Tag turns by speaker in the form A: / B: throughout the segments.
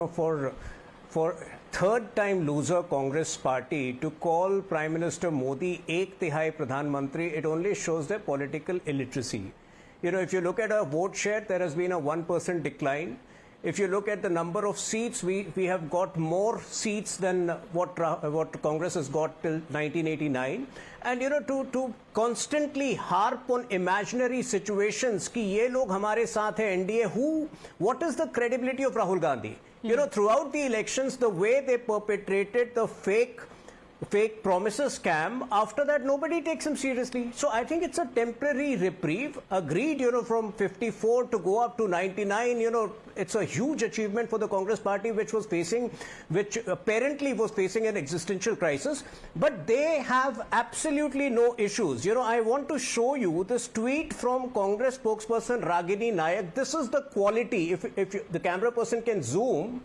A: for third time loser Congress party to call Prime Minister Modi ek tihai Pradhan Mantri, it only shows their political illiteracy. You know, if you look at our vote share, there has been a 1% decline. If you look at the number of seats, we have got more seats than what Congress has got till 1989. And you know, to constantly harp on imaginary situations कि ये लोग हमारे साथ हैं NDA, what is the credibility of Rahul Gandhi? You know, throughout the elections, the way they perpetrated the fake promises scam, after that nobody takes him seriously. So I think it's a temporary reprieve, agreed, you know, from 54 to go up to 99. You know, it's a huge achievement for the Congress party, which apparently was facing an existential crisis, but they have absolutely no issues. You know, I want to show you this tweet from Congress spokesperson Ragini Nayak. This is the quality. If the camera person can zoom,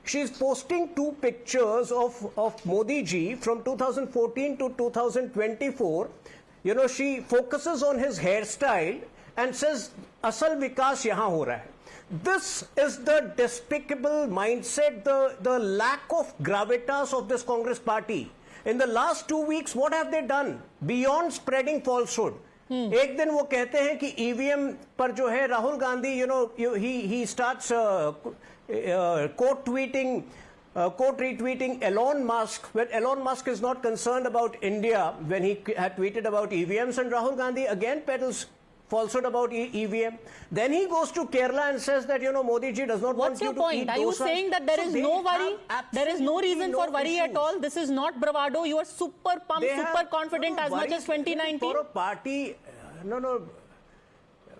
A: she's posting two pictures of Modi ji from 2014 to 2024. You know, she focuses on his hairstyle and says, Asal Vikas yahan ho raha hai. This is the despicable mindset, the lack of gravitas of this Congress party. In the last 2 weeks, what have they done? Beyond spreading falsehood. एक दिन वो कहते हैं कि EVM पर जो है Rahul Gandhi, you know, he starts quote retweeting Elon Musk, when Elon Musk is not concerned about India, when he had tweeted about EVMs, and Rahul Gandhi again peddles falsehood about EVM. Then he goes to Kerala and says that, you know, Modi ji does not want you to eat.
B: What's your point? Are you saying that there is no worry? There is no reason for worry at all? This is not bravado. You are super pumped, super confident as much as 2019?
A: For a party,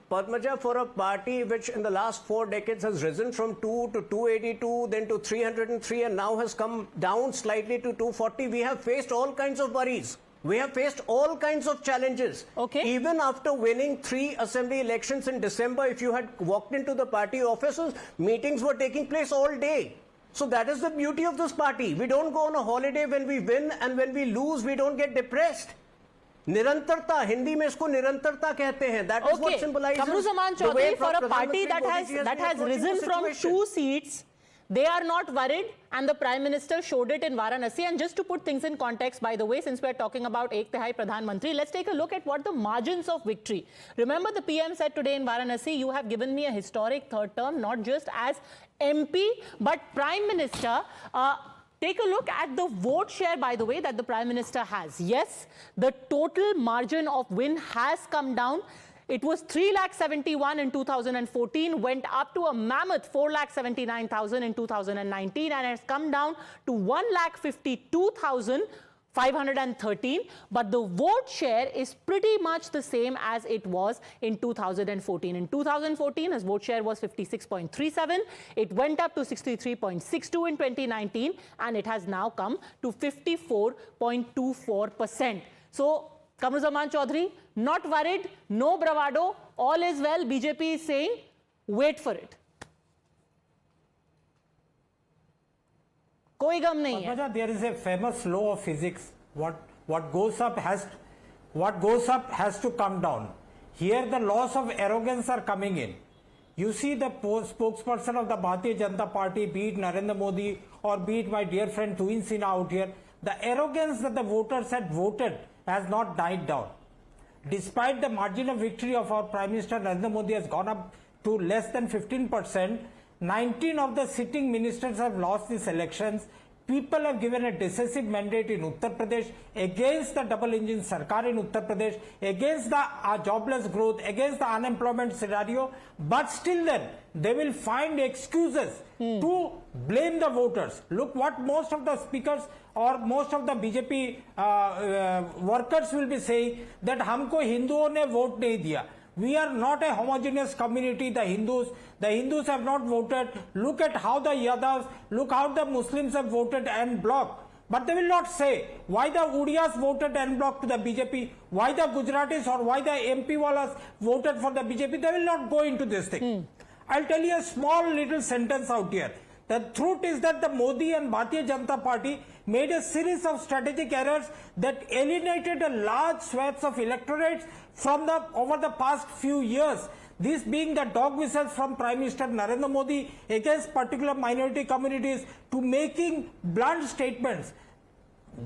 A: Padmaja, for a party which in the last 4 decades has risen from 2 to 282, then to 303, and now has come down slightly to 240, we have faced all kinds of worries. We have faced all kinds of challenges.
B: Okay.
A: Even after winning 3 assembly elections in December, if you had walked into the party offices, meetings were taking place all day. So that is the beauty of this party. We don't go on a holiday when we win, and when we lose, we don't get depressed. निरंतरता, हिंदी में इसको निरंतरता कहते हैं. That is what symbolizes
B: Kamruzaman Chaudhary, for a party that has risen from 2 seats, they are not worried, and the Prime Minister showed it in Varanasi. And just to put things in context, by the way, since we are talking about Ek Tihai Pradhan Mantri, let's take a look at what the margins of victory. Remember, the PM said today in Varanasi, you have given me a historic third term, not just as MP, but Prime Minister. Take a look at the vote share, by the way, that the Prime Minister has. Yes, the total margin of win has come down. It was 3,71,000 in 2014, went up to a mammoth 4,79,000 in 2019, and has come down to 1,52,513. But the vote share is pretty much the same as it was in 2014. In 2014, his vote share was 56.37. It went up to 63.62 in 2019, and it has now come to 54.24%. So, Kamruzaman Chaudhary, not worried, no bravado, all is well. BJP is saying, wait for it. कोई गम नहीं है.
C: There is a famous law of physics. What goes up has to come down. Here the laws of arrogance are coming in. You see the spokesperson of the Bharatiya Janata Party, be it Narendra Modi or be it my dear friend Tuhin Sinha out here, the arrogance that the voters had voted has not died down. Despite the margin of victory of our Prime Minister Narendra Modi has gone up to less than 15%, 19 of the sitting ministers have lost these elections. People have given a decisive mandate in Uttar Pradesh against the double engine Sarkar in Uttar Pradesh, against the jobless growth, against the unemployment scenario, but still then they will find excuses to blame the voters. Look what most of the speakers or most of the BJP workers will be saying, that हमको हिंदुओं ने vote नहीं दिया. We are not a homogeneous community, the Hindus have not voted. Look at how the Yadavs, look how the Muslims have voted en bloc. But they will not say why the Udiyas voted en bloc to the BJP, why the Gujaratis or why the MP Walas voted for the BJP. They will not go into this thing. I'll tell you a small little sentence out here. The truth is that the Modi and Bharatiya Janata Party made a series of strategic errors that alienated a large swaths of electorates from over the past few years. This being the dog whistles from Prime Minister Narendra Modi against particular minority communities to making blunt statements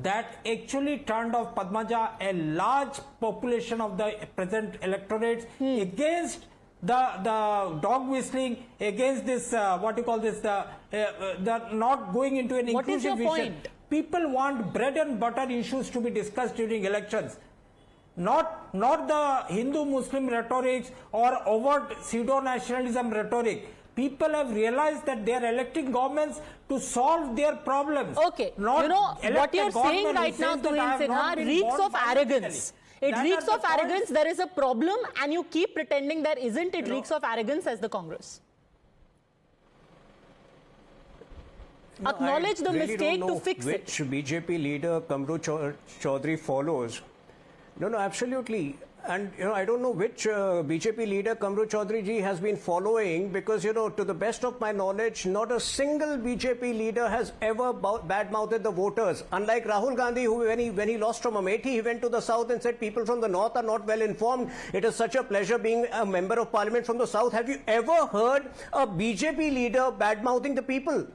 C: that actually turned off Padmaja a large population of the present electorates against the dog whistling, against this what you call this the not going into an
B: What is
C: inclusive
B: your
C: vision.
B: point?
C: People want bread and butter issues to be discussed during elections. Not the Hindu-Muslim rhetorics or overt pseudo-nationalism rhetoric. People have realized that they are electing governments to solve their problems.
B: Okay,
C: Not
B: what you're saying right now, Tuhin Sinha, reeks of arrogance. It reeks of arrogance. There is a problem, and you keep pretending there isn't. It reeks of arrogance as the Congress.
A: No,
B: Acknowledge the
A: I really
B: mistake
A: don't know
B: to fix it.
A: which BJP leader Kamru Chaudhary follows. No, absolutely. And, I don't know which BJP leader Kamru Chaudhary ji has been following because, to the best of my knowledge, not a single BJP leader has ever bad-mouthed the voters. Unlike Rahul Gandhi, who when he lost from Amethi, he went to the south and said people from the north are not well informed. It is such a pleasure being a member of parliament from the south. Have you ever heard a BJP leader bad-mouthing the people?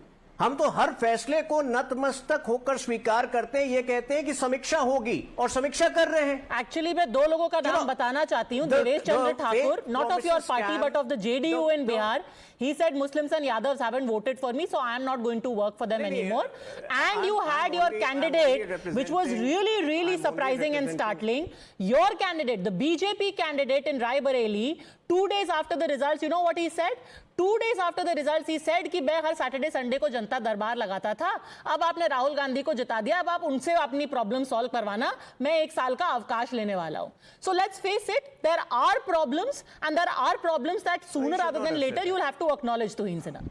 A: हम तो हर फैसले को नतमस्तक होकर स्वीकार करते हैं, ये कहते हैं कि समीक्षा होगी और समीक्षा कर रहे हैं.
B: Actually, मैं दो लोगों का नाम बताना चाहती हूँ. Devesh Chandra Thakur, not of your party but of the JDU in Bihar. He said Muslims and Yadavs haven't voted for me, so I am not going to work for them anymore. And you had your candidate, which was really surprising and startling. Your candidate, the BJP candidate in Rai Bareli, 2 days after the results, you know what he said? 2 days after the results, he said कि मैं हर Saturday Sunday को जनता दरबार लगाता था. अब आपने राहुल गांधी को जिता दिया. अब आप उनसे अपनी प्रॉब्लम सॉल्व करवाना. मैं 1 साल का अवकाश लेने वाला हूं. So let's face it, there are problems, and there are problems that sooner rather than later you will have to acknowledge. Tuhin Sinha,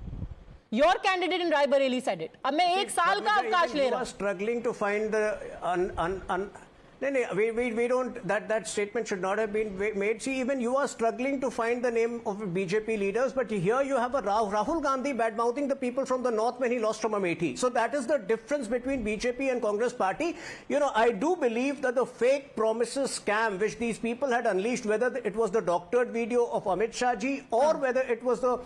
B: your candidate in Rai Bareli said it. अब मैं 1 साल का अवकाश ले रहा हूं.
A: Struggling to find the we don't, that statement should not have been made. See, even you are struggling to find the name of BJP leaders, but here you have a Rahul Gandhi bad-mouthing the people from the north when he lost from Amethi. So that is the difference between BJP and Congress party. I do believe that the fake promises scam which these people had unleashed, whether it was the doctored video of Amit Shah ji or whether it was the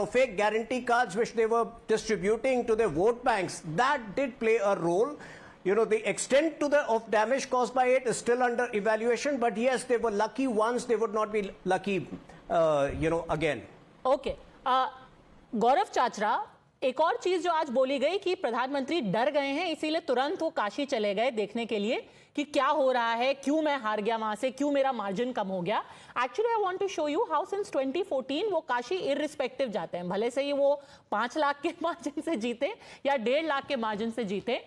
A: fake guarantee cards which they were distributing to their vote banks, that did play a role. The extent of damage caused by it is still under evaluation, but yes, they were lucky once, they would not be lucky, again.
B: Okay. गौरव चाचरा, एक और चीज जो आज बोली गई कि प्रधानमंत्री डर गए हैं, इसीलिए तुरंत वो काशी चले गए देखने के लिए कि क्या हो रहा है, क्यों मैं हार गया वहां से, क्यों मेरा मार्जिन कम हो गया. Actually I want to show you how since 2014 वो काशी इररिस्पेक्टिव जाते हैं, भले से ही वो 5 लाख के मार्जिन से जीते या 1.5 लाख के मार्जिन से जीते.